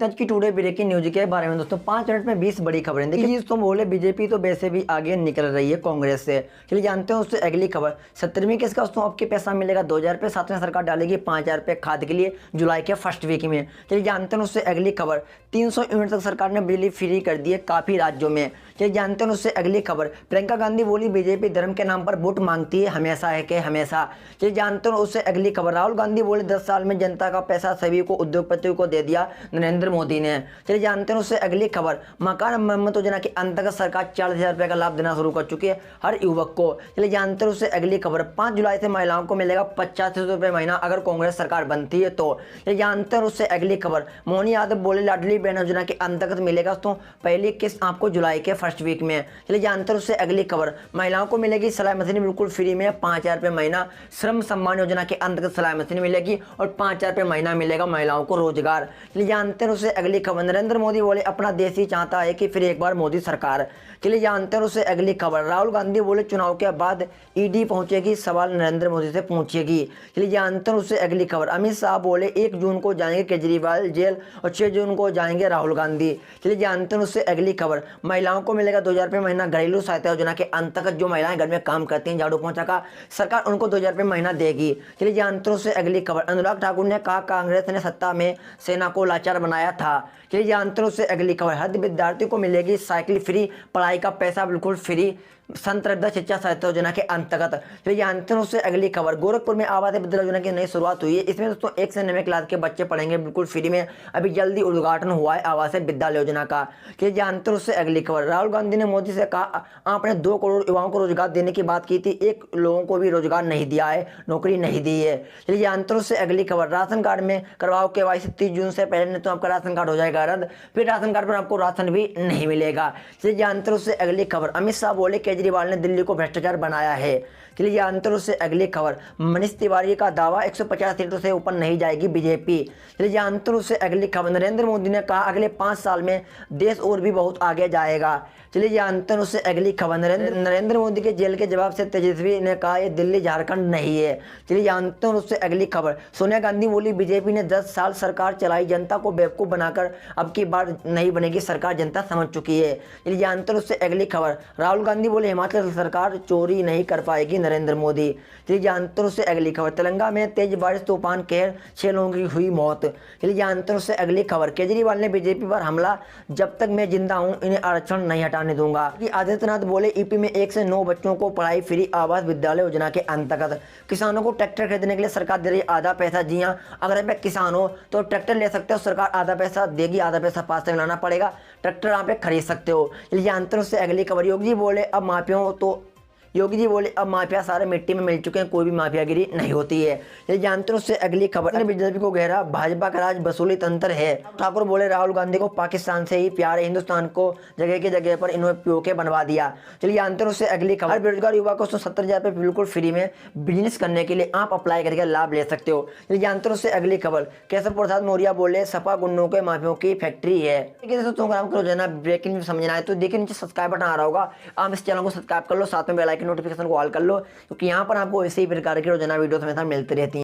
आज की today breaking news के बारे में दोस्तों 5 मिनट में 20 बड़ी खबरें। देखिए दोस्तों, बोले बीजेपी तो वैसे भी आगे निकल रही है कांग्रेस से। चलिए जानते हैं उससे अगली खबर। 17वीं किस्त का दोस्तों आपके पैसा मिलेगा 2,000 रुपये। साथ में सरकार डालेगी 5,000 रुपये खाद के लिए जुलाई के फर्स्ट वीक में। चलिए जानते हैं उससे अगली खबर। 300 यूनिट तक सरकार ने बिजली फ्री कर दी है काफी राज्यों में। चलिए जानते हैं उससे अगली खबर। प्रियंका गांधी बोली बीजेपी धर्म के नाम पर वोट मांगती है हमेशा है कि हमेशा। चलिए जानते हैं उससे अगली खबर। राहुल गांधी बोले 10 साल में जनता का पैसा सभी को, उद्योगपतियों को दे दिया नरेंद्र मोदी ने। चलिए जानते हैं उससे अगली खबर। मकान मरम्मत योजना के अंतर्गत सरकार 40,000 रुपये का लाभ देना शुरू कर चुकी है हर युवक को। चलिए जानते हैं उससे अगली खबर। 5 जुलाई से महिलाओं को मिलेगा 8500 रुपये महीना अगर कांग्रेस सरकार बनती है तो। चलिए जानते हैं उससे अगली खबर। मोहन यादव बोले लाडली बहन योजना के अंतर्गत मिलेगा तो पहली किस्त आपको जुलाई के फर्स्ट वीक में। चलिए जानते हैं उससे अगली खबर। महिलाओं को मिलेगी सिलाई मशीन बिल्कुल फ्री में 5,000 रुपये महीना। श्रम सम्मान योजना के अंतर्गत सिलाई मशीन मिलेगी और 5,000 रुपये महीना मिलेगा महिलाओं को रोजगार। चलिए जानते हैं उससे अगली खबर। नरेंद्र मोदी बोले अपना देश ही चाहता है कि फिर एक बार मोदी सरकार। चलिए जानते हैं उससे अगली खबर। राहुल गांधी बोले चुनाव के बाद ईडी पहुंचेगी, सवाल नरेंद्र मोदी से पूछेगी। चलिए जानते हैं उससे अगली खबर। अमित शाह बोले 1 जून को जाएंगे केजरीवाल जेल और 6 जून को जाएंगे राहुल गांधी। चलिए जानते हैं उससे अगली खबर। महिलाओं को मिलेगा 2,000 रुपये महीना घरेलू सहायता योजना के अंतर्गत। जो महिलाएं घर में काम करती हैं झाड़ू पोंछा का, सरकार उनको 2,000 रुपये महीना देगी। चलिए जानते हैं उससे अगली खबर। अनुराग ठाकुर ने कहा कांग्रेस ने सत्ता में सेना को लाचार बनाया था। चलिए जानते हैं उससे अगली खबर। हर विद्यार्थी को मिलेगी साइकिल फ्री, पढ़ाई का पैसा बिल्कुल फ्री संत रविदास शिक्षा सहायता योजना के अंतर्गत। चलिए जानते हैं उससे अगली खबर। गोरखपुर में आवासीय विद्यालय योजना की नई शुरुआत हुई है। इसमें दोस्तों 1 से 9वीं क्लास के बच्चे पढ़ेंगे बिल्कुल फ्री में। अभी जल्दी उद्घाटन हुआ है आवासीय विद्यालय योजना का। चलिए जानते हैं उससे अगली खबर। राहुल गांधी ने मोदी से कहा आपने 2 करोड़ युवाओं को रोजगार देने की बात की थी, 1 लोगों को भी रोजगार नहीं दिया है, नौकरी नहीं दी है। चलिए जानते हैं उससे अगली खबर। राशन कार्ड में करवाओ KYC 30 जून से पहले, नहीं तो आपका राशन कार्ड हो जाएगा रद्द, फिर राशन कार्ड पर आपको राशन भी नहीं मिलेगा। चलिए जानते हैं उससे अगली खबर। अमित शाह बोले केजरीवाल ने दिल्ली को भ्रष्टाचार बनाया है। चलिए जानते हैं उससे अगली खबर। मनीष तिवारी का दावा 150 सीटों से ऊपर नहीं जाएगी बीजेपी। चलिए जानते हैं उससे अगली खबर। नरेंद्र मोदी ने कहा अगले 5 साल में देश और भी बहुत आगे जाएगा। चलिए जानते हैं उससे अगली खबर। नरेंद्र मोदी के जेल के जवाब से तेजस्वी ने कहा ये दिल्ली झारखंड नहीं है। चलिए जानते हैं उससे अगली खबर। सोनिया गांधी बोली बीजेपी ने 10 साल सरकार चलाई, जनता को बेवकूफ बनाकर अब की बार नहीं बनेगी सरकार, जनता समझ चुकी है। चलिए जानते हैं उससे अगली खबर। राहुल गांधी बोले हिमाचल सरकार चोरी नहीं कर पाएगी नरेंद्र मोदी। चलिए जानते हैं उससे अगली खबर। तेलंगाना में तेज बारिश तूफान कहर 6 लोगों की हुई मौत। चलिए जानते हैं उससे अगली खबर। केजरीवाल ने बीजेपी पर हमला, जब तक मैं जिंदा हूं इन्हें आरक्षण नहीं हटाने दूंगा। कि आदित्यनाथ बोले यूपी में 1 से 9 बच्चों को पढ़ाई फ्री आवास विद्यालय योजना के अंतर्गत। किसानों को ट्रैक्टर खरीदने के लिए सरकार दे रही आधा पैसा। जी हाँ, अगर आप किसान हो तो ट्रैक्टर ले सकते हो, सरकार आधा पैसा देगी, आधा पैसा पास से मिलाना पड़ेगा, ट्रैक्टर आप खरीद सकते हो। चलिए जानते हैं उससे अगली खबर। योगी जी बोले अब माफिया सारे मिट्टी में मिल चुके हैं, कोई भी माफियागिरी नहीं होती है। ये जानते हैं उससे अगली खबर। बीजेपी को घेरा, भाजपा का राज वसूली तंत्र है। ठाकुर बोले राहुल गांधी को पाकिस्तान से ही प्यार है, हिंदुस्तान को जगह की जगह पर इन्होंने POK बनवा दिया। चलिए जानते हैं उससे अगली खबर। बेरोजगार युवा को 70,000 रुपये बिल्कुल फ्री में बिजनेस करने के लिए आप अप्लाई करके लाभ ले सकते हो। चलिए जानते हैं उससे अगली खबर। केशव प्रसाद मौर्य बोले सपा गुंडों के माफियों की फैक्ट्री है। दोस्तों अगर आपको रोजाना ब्रेकिंग न्यूज समझना है तो देखिए नीचे सब्सक्राइब बटन आ रहा होगा, आप इस चैनल को सब्सक्राइब कर लो, साथ में बेल आइकन नोटिफिकेशन को ऑल कर लो, क्योंकि यहाँ पर आपको इसी प्रकार की रोजाना वीडियो हमेशा मिलती रहती है।